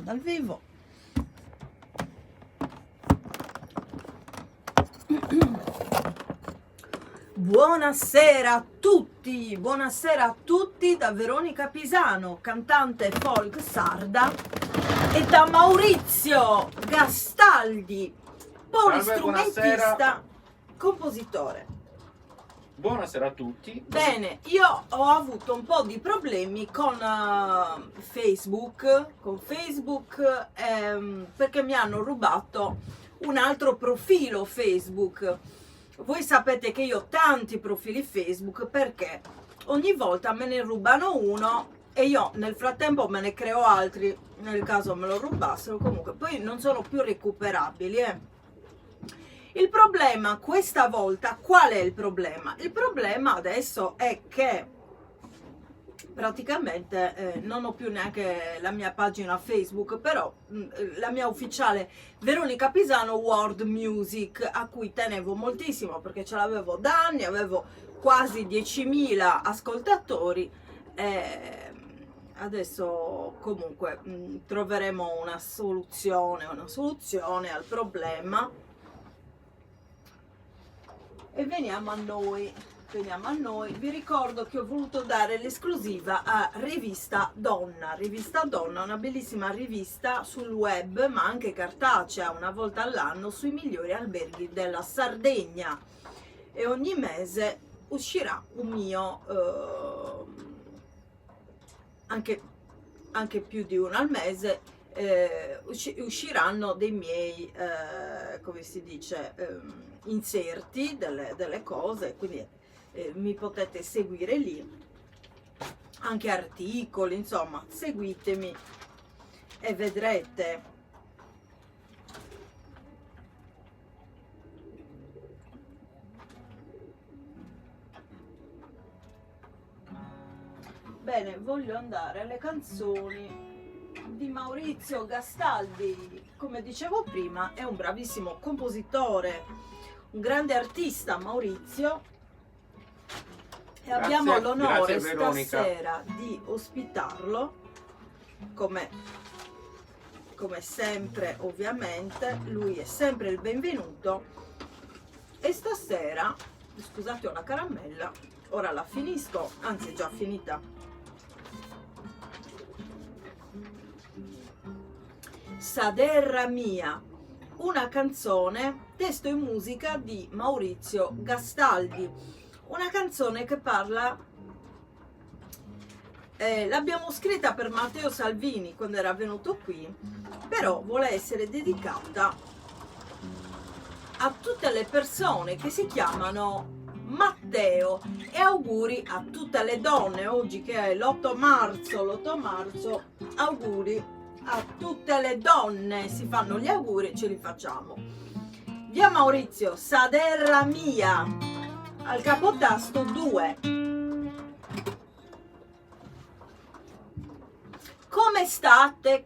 dal vivo. Buonasera a tutti da Veronica Pisano, cantante folk sarda, e da Maurizio Gastaldi, polistrumentista, compositore. Buonasera a tutti. Bene, io ho avuto un po' di problemi con Facebook, perché mi hanno rubato un altro profilo Facebook. Voi sapete che io ho tanti profili Facebook perché ogni volta me ne rubano uno e io nel frattempo me ne creo altri nel caso me lo rubassero. Comunque poi non sono più recuperabili. Il problema questa volta, qual è il problema? Il problema adesso è che praticamente non ho più neanche la mia pagina Facebook, però la mia ufficiale Veronica Pisano World Music, a cui tenevo moltissimo perché ce l'avevo da anni, avevo quasi 10.000 ascoltatori. Adesso comunque troveremo una soluzione al problema. E veniamo a noi, vi ricordo che ho voluto dare l'esclusiva a Rivista Donna, una bellissima rivista sul web ma anche cartacea, una volta all'anno, sui migliori alberghi della Sardegna, e ogni mese uscirà un mio, anche più di uno al mese, usciranno dei miei, come si dice, inserti delle cose, quindi mi potete seguire lì, anche articoli, insomma seguitemi e vedrete. Bene, voglio andare alle canzoni di Maurizio Gastaldi. Come dicevo prima, è un bravissimo compositore, un grande artista Maurizio, e abbiamo l'onore stasera di ospitarlo come sempre. Ovviamente lui è sempre il benvenuto, e stasera, scusate, ho la caramella, ora la finisco, anzi è già finita. Saderra mia, una canzone, testo e musica di Maurizio Gastaldi, una canzone che parla, l'abbiamo scritta per Matteo Salvini quando era venuto qui, però vuole essere dedicata a tutte le persone che si chiamano Matteo, e auguri a tutte le donne oggi che è l'8 marzo, auguri a tutte le donne, si fanno gli auguri e ce li facciamo. Via Maurizio, Saderra mia, al capotasto 2. Come state?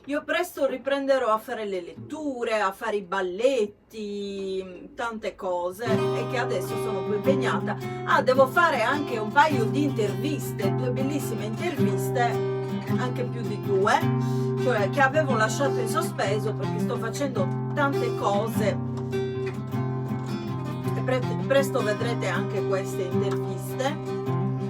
Io presto riprenderò a fare le letture, a fare i balletti, tante cose, e che adesso sono più impegnata. Devo fare anche un paio di interviste, 2 bellissime interviste, anche più di 2, cioè che avevo lasciato in sospeso perché sto facendo tante cose, e presto vedrete anche queste interviste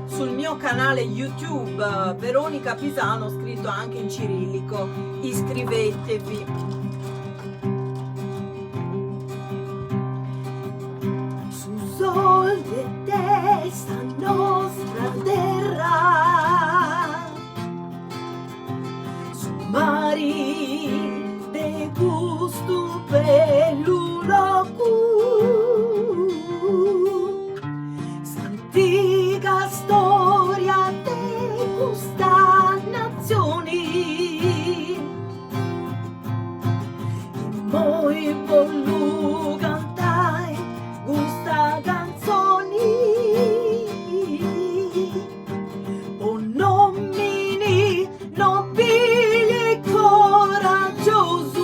sul mio canale YouTube Veronica Pisano, scritto anche in cirillico. Iscrivetevi. Su sol de testa nostra terra, su mari de gusto peluno antica storia de questa nazioni, moi vollu cantai questa canzoni, o nomini nobili e coraggioso,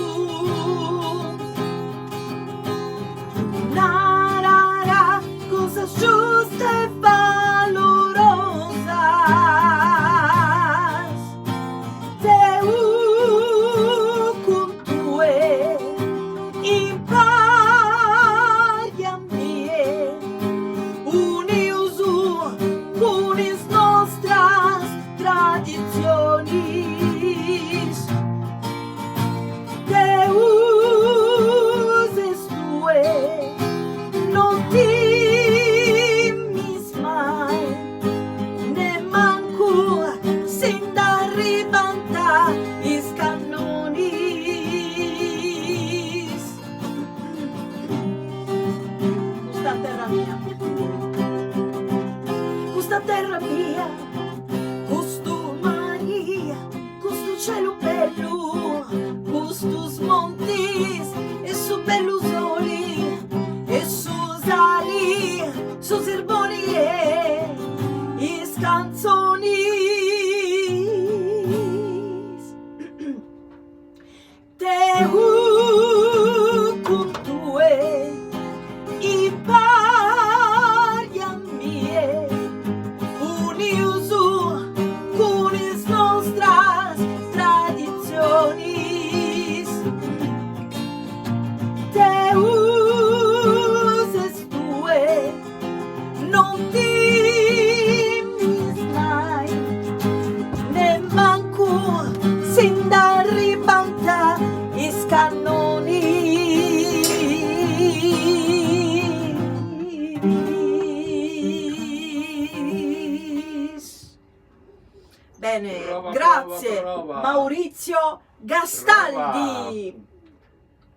grande Prova. Maurizio Gastaldi.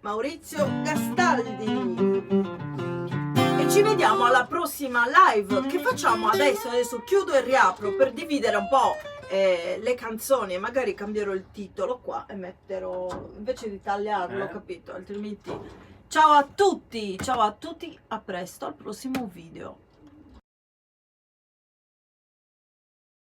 Maurizio Gastaldi. E ci vediamo alla prossima live che facciamo adesso. Adesso chiudo e riapro per dividere un po' le canzoni, e magari cambierò il titolo qua e metterò, invece di tagliarlo, capito? Altrimenti ciao a tutti, a presto al prossimo video.